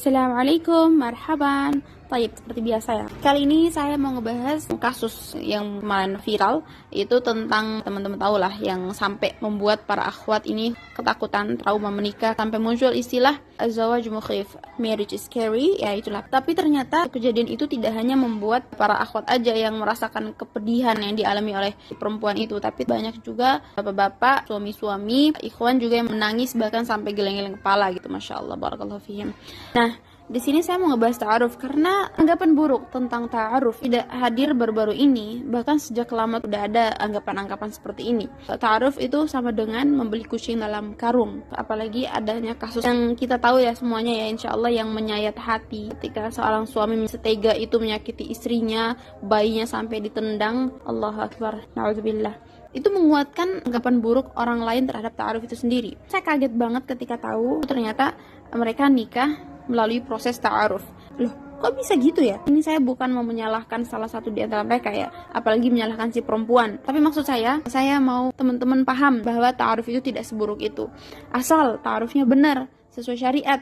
Assalamualaikum, marhaban. Taib, seperti biasa ya. Kali ini saya mau ngebahas kasus yang kemarin viral, itu tentang teman-teman tahu lah yang sampai membuat para akhwat ini ketakutan, trauma menikah, sampai muncul istilah az-zawaj mukhif, marriage is scary, ya itulah. Tapi ternyata kejadian itu tidak hanya membuat para akhwat aja yang merasakan kepedihan yang dialami oleh perempuan itu, tapi banyak juga bapak-bapak, suami-suami, ikhwan juga yang menangis bahkan sampai geleng-geleng kepala gitu, masya Allah, barakallahu fihim. Nah, di sini saya mau ngebahas ta'aruf karena anggapan buruk tentang ta'aruf tidak hadir baru-baru ini, bahkan sejak lama sudah ada anggapan-anggapan seperti ini. Ta'aruf itu sama dengan membeli kucing dalam karung, apalagi adanya kasus yang kita tahu ya semuanya ya, insya Allah, yang menyayat hati ketika seorang suami setega itu menyakiti istrinya, bayinya sampai ditendang. Allahu Akbar, na'udzubillah. Itu menguatkan anggapan buruk orang lain terhadap ta'aruf itu sendiri. Saya kaget banget ketika tahu ternyata mereka nikah melalui proses ta'aruf. Loh, kok bisa gitu ya? Ini saya bukan mau menyalahkan salah satu di antara mereka ya, apalagi menyalahkan si perempuan. Tapi maksud saya mau teman-teman paham bahwa ta'aruf itu tidak seburuk itu. Asal ta'arufnya benar, sesuai syariat.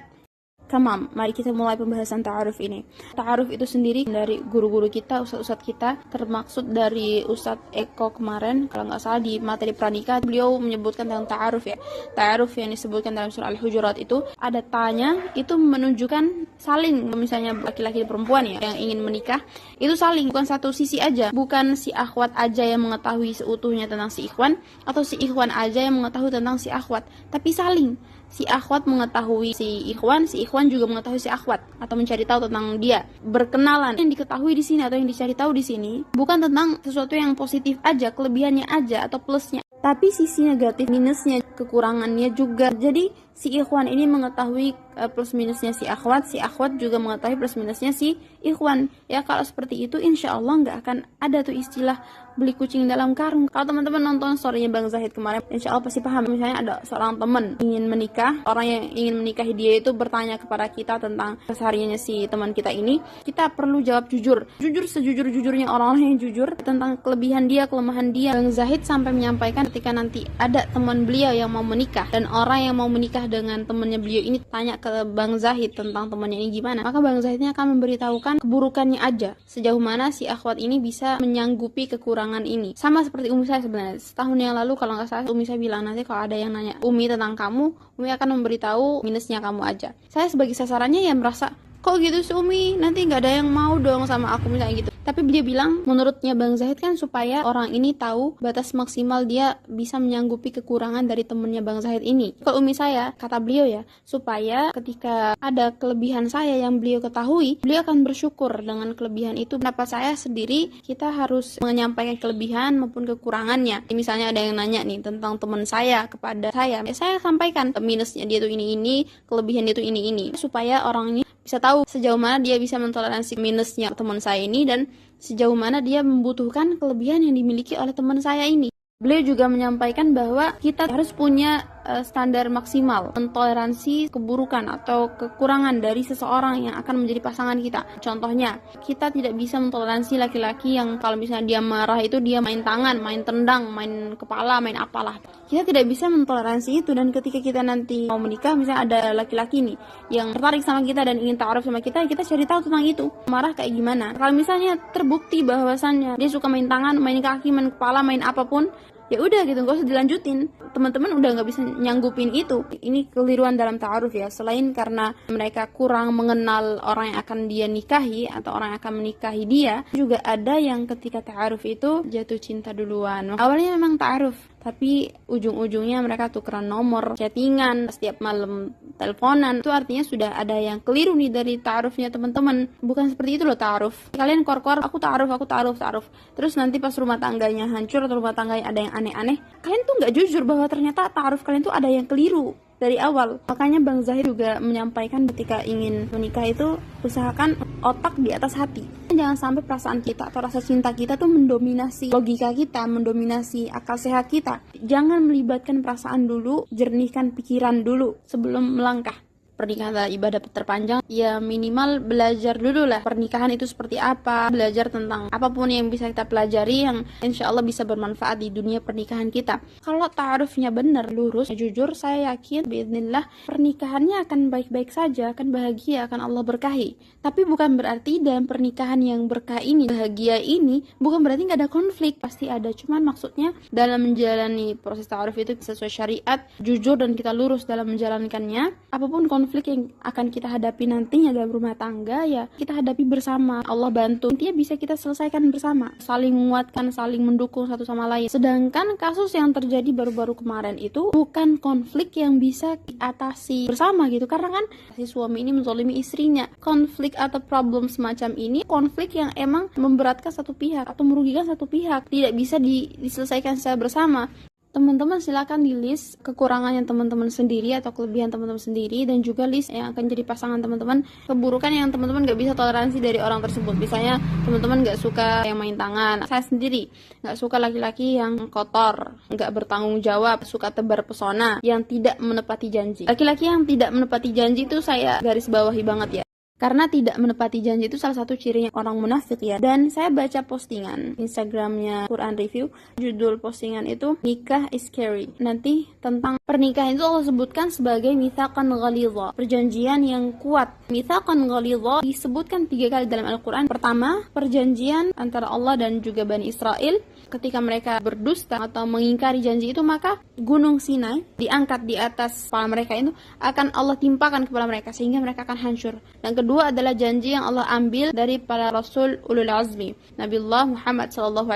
Tamam, mari kita mulai pembahasan ta'aruf ini. Ta'aruf itu sendiri dari guru-guru kita, ustadz-ustadz kita, termaksud dari Ustadz Eko kemarin, kalau nggak salah di materi pranikah, beliau menyebutkan tentang ta'aruf ya. Ta'aruf yang disebutkan dalam surah Al-Hujurat itu, ada tanya, itu menunjukkan saling, misalnya laki-laki dan perempuan ya, yang ingin menikah, itu saling, bukan satu sisi aja, bukan si akhwat aja yang mengetahui seutuhnya tentang si ikhwan, atau si ikhwan aja yang mengetahui tentang si akhwat, tapi saling. Si akhwat mengetahui si ikhwan juga mengetahui si akhwat atau mencari tahu tentang dia. Berkenalan. Yang diketahui di sini atau yang dicari tahu di sini bukan tentang sesuatu yang positif aja, kelebihannya aja atau plusnya, tapi sisi negatif, minusnya, kekurangannya juga. Jadi si ikhwan ini mengetahui plus minusnya si akhwat juga mengetahui plus minusnya si ikhwan. Ya kalau seperti itu insya Allah nggak akan ada tuh istilah beli kucing dalam karung. Kalau teman-teman nonton story-nya Bang Zahid kemarin, insya Allah pasti paham. Misalnya ada seorang teman ingin menikah, orang yang ingin menikahi dia itu bertanya kepada kita tentang kesehariannya si teman kita ini, kita perlu jawab jujur sejujur-jujurnya orang-orang yang jujur tentang kelebihan dia, kelemahan dia. Bang Zahid sampai menyampaikan ketika nanti ada teman beliau yang mau menikah dan orang yang mau menikah dengan temannya beliau ini tanya ke Bang Zahid tentang temannya ini gimana, maka Bang Zahidnya akan memberitahukan keburukannya aja, sejauh mana si akhwat ini bisa menyanggupi kekurangan ini. Sama seperti Umi saya sebenarnya, setahun yang lalu kalau nggak salah Umi saya bilang nanti kalau ada yang nanya Umi tentang kamu, Umi akan memberitahu minusnya kamu aja. Saya sebagai sasarannya ya merasa, kok gitu sih Umi, nanti nggak ada yang mau dong sama aku misalnya gitu. Tapi dia bilang menurutnya Bang Zahid kan supaya orang ini tahu batas maksimal dia bisa menyanggupi kekurangan dari temennya Bang Zahid ini. Kalau Umi saya, kata beliau ya, supaya ketika ada kelebihan saya yang beliau ketahui, beliau akan bersyukur dengan kelebihan itu. Kenapa saya sendiri, kita harus menyampaikan kelebihan maupun kekurangannya. Misalnya ada yang nanya nih tentang teman saya kepada saya sampaikan minusnya dia tuh ini, kelebihan dia tuh ini, supaya orang ini bisa tahu sejauh mana dia bisa mentoleransi minusnya teman saya ini dan sejauh mana dia membutuhkan kelebihan yang dimiliki oleh teman saya ini. Beliau juga menyampaikan bahwa kita harus punya standar maksimal mentoleransi keburukan atau kekurangan dari seseorang yang akan menjadi pasangan kita. Contohnya, kita tidak bisa mentoleransi laki-laki yang kalau misalnya dia marah itu dia main tangan, main tendang, main kepala, main apalah. Kita tidak bisa mentoleransi itu, dan ketika kita nanti mau menikah, misalnya ada laki-laki nih yang tertarik sama kita dan ingin ta'aruf sama kita cari tahu tentang itu. Marah kayak gimana? Kalau misalnya terbukti bahwasannya dia suka main tangan, main kaki, main kepala, main apapun, ya udah gitu, gak usah dilanjutin. Teman-teman udah gak bisa nyanggupin itu. Ini keliruan dalam ta'aruf ya. Selain karena mereka kurang mengenal orang yang akan dia nikahi atau orang yang akan menikahi dia, juga ada yang ketika ta'aruf itu jatuh cinta duluan. Awalnya memang ta'aruf, tapi ujung-ujungnya mereka tukeran nomor, chattingan, setiap malam teleponan. Itu artinya sudah ada yang keliru nih dari ta'arufnya teman-teman. Bukan seperti itu loh ta'aruf. Kalian kor-kor, aku ta'aruf. Terus nanti pas rumah tangganya hancur atau rumah tangganya ada yang aneh-aneh, kalian tuh nggak jujur bahwa ternyata ta'aruf kalian tuh ada yang keliru dari awal. Makanya Bang Zahid juga menyampaikan ketika ingin menikah itu usahakan otak di atas hati. Jangan sampai perasaan kita atau rasa cinta kita tuh mendominasi logika kita, mendominasi akal sehat kita. Jangan melibatkan perasaan dulu, jernihkan pikiran dulu sebelum melangkah. pernikahan adalah ibadah terpanjang, ya minimal belajar dulu lah pernikahan itu seperti apa, belajar tentang apapun yang bisa kita pelajari yang insya Allah bisa bermanfaat di dunia pernikahan kita. Kalau ta'arufnya benar, lurus, jujur, saya yakin biidznillah pernikahannya akan baik-baik saja, akan bahagia, akan Allah berkahi. Tapi bukan berarti dalam pernikahan yang berkah ini, bahagia ini, bukan berarti nggak ada konflik, pasti ada. Cuman maksudnya dalam menjalani proses ta'aruf itu sesuai syariat, jujur dan kita lurus dalam menjalankannya. Apapun konflik yang akan kita hadapi nantinya dalam rumah tangga, ya kita hadapi bersama, Allah bantu, intinya bisa kita selesaikan bersama, saling menguatkan, saling mendukung satu sama lain. Sedangkan kasus yang terjadi baru-baru kemarin itu bukan konflik yang bisa diatasi bersama gitu, karena kan si suami ini menzalimi istrinya. Konflik atau problem semacam ini konflik yang emang memberatkan satu pihak atau merugikan satu pihak, tidak bisa diselesaikan secara bersama. Teman-teman silakan di list kekurangannya teman-teman sendiri atau kelebihan teman-teman sendiri, dan juga list yang akan jadi pasangan teman-teman, keburukan yang teman-teman gak bisa toleransi dari orang tersebut. Misalnya teman-teman gak suka yang main tangan, saya sendiri gak suka laki-laki yang kotor, gak bertanggung jawab, suka tebar pesona, yang tidak menepati janji. Laki-laki yang tidak menepati janji itu saya garis bawahi banget ya. Karena tidak menepati janji itu salah satu cirinya orang munafik ya. Dan saya baca postingan Instagramnya Quran Review, judul postingan itu nikah is scary. Nanti tentang pernikahan itu Allah sebutkan sebagai mitsaqan ghalidha, perjanjian yang kuat. Mitsaqan ghalidha disebutkan 3 kali dalam Al-Quran. Pertama, perjanjian antara Allah dan juga Bani Israel. Ketika mereka berdusta atau mengingkari janji itu, maka gunung Sinai diangkat di atas kepala mereka, itu akan Allah timpakan kepada mereka sehingga mereka akan hancur. Dan kedua adalah janji yang Allah ambil dari para Rasul Ulul Azmi, Nabiullah Muhammad SAW,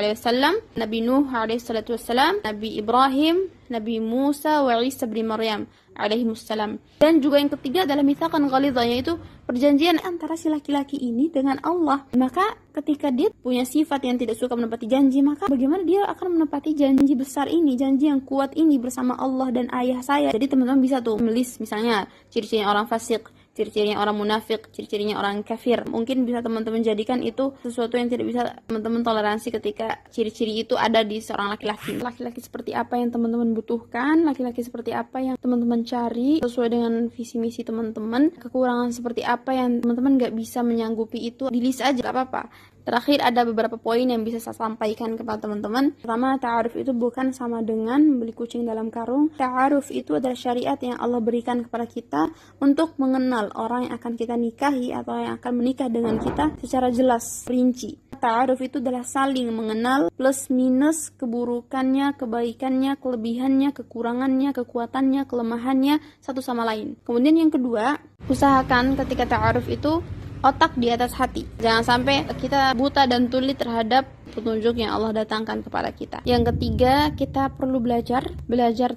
Nabi Nuh SAW, Nabi Ibrahim, Nabi Musa wa Isa bin Maryam alaihimussalam. Dan juga yang ketiga adalah mitsaqan ghalidha, yaitu perjanjian antara si laki-laki ini dengan Allah. Maka ketika dia punya sifat yang tidak suka menepati janji, maka bagaimana dia akan menepati janji besar ini, janji yang kuat ini bersama Allah dan ayah saya. Jadi teman-teman bisa tuh melis misalnya ciri-cirinya orang fasik, ciri-cirinya orang munafik, ciri-cirinya orang kafir. Mungkin bisa teman-teman jadikan itu sesuatu yang tidak bisa teman-teman toleransi ketika ciri-ciri itu ada di seorang laki-laki. Laki-laki seperti apa yang teman-teman butuhkan, laki-laki seperti apa yang teman-teman cari sesuai dengan visi misi teman-teman, kekurangan seperti apa yang teman-teman gak bisa menyanggupi itu, di list aja, gak apa-apa. Terakhir ada beberapa poin yang bisa saya sampaikan kepada teman-teman. Pertama, ta'aruf itu bukan sama dengan membeli kucing dalam karung. Ta'aruf itu adalah syariat yang Allah berikan kepada kita untuk mengenal orang yang akan kita nikahi atau yang akan menikah dengan kita secara jelas, rinci. Ta'aruf itu adalah saling mengenal plus minus keburukannya, kebaikannya, kelebihannya, kekurangannya, kekuatannya, kelemahannya satu sama lain. Kemudian yang kedua, usahakan ketika ta'aruf itu otak di atas hati. Jangan sampai kita buta dan tuli terhadap petunjuk yang Allah datangkan kepada kita. Yang ketiga, kita perlu belajar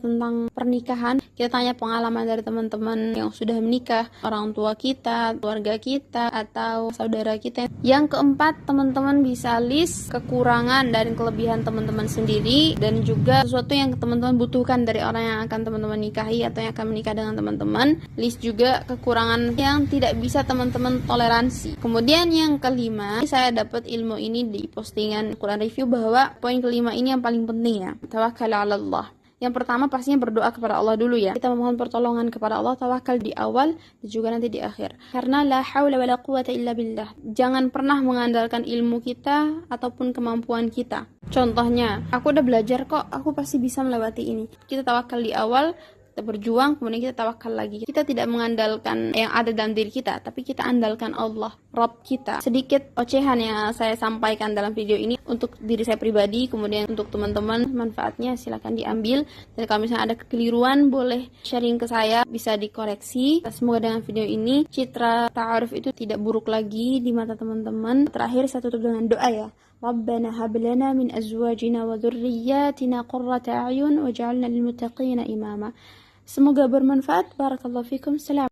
tentang pernikahan. Kita tanya pengalaman dari teman-teman yang sudah menikah, orang tua kita, keluarga kita, atau saudara kita. Yang keempat, teman-teman bisa list kekurangan dan kelebihan teman-teman sendiri, dan juga sesuatu yang teman-teman butuhkan dari orang yang akan teman-teman nikahi atau yang akan menikah dengan teman-teman. List juga kekurangan yang tidak bisa teman-teman toleransi. Kemudian yang kelima, saya dapat ilmu ini di postingan Quran Review, bahwa poin kelima ini yang paling penting ya, tawakkal 'ala Allah. Yang pertama pastinya berdoa kepada Allah dulu ya. Kita memohon pertolongan kepada Allah, tawakal di awal dan juga nanti di akhir. Karena la haula wala quwata illa billah. Jangan pernah mengandalkan ilmu kita ataupun kemampuan kita. Contohnya, aku udah belajar kok, aku pasti bisa melewati ini. Kita tawakal di awal, kita berjuang, kemudian kita tawakal lagi. Kita tidak mengandalkan yang ada dalam diri kita, tapi kita andalkan Allah, Rabb kita. Sedikit ocehan yang saya sampaikan dalam video ini untuk diri saya pribadi, kemudian untuk teman-teman, manfaatnya silakan diambil. Dan kalau misalnya ada kekeliruan, boleh sharing ke saya, bisa dikoreksi. Semoga dengan video ini citra ta'aruf itu tidak buruk lagi di mata teman-teman. Terakhir saya tutup dengan doa ya. Rabbana hab lana min azwajina wa dhurriyyatina qurrata a'yun waj'alna lil muttaqina imama. Semoga bermanfaat. Barakallahu fikum. Salam.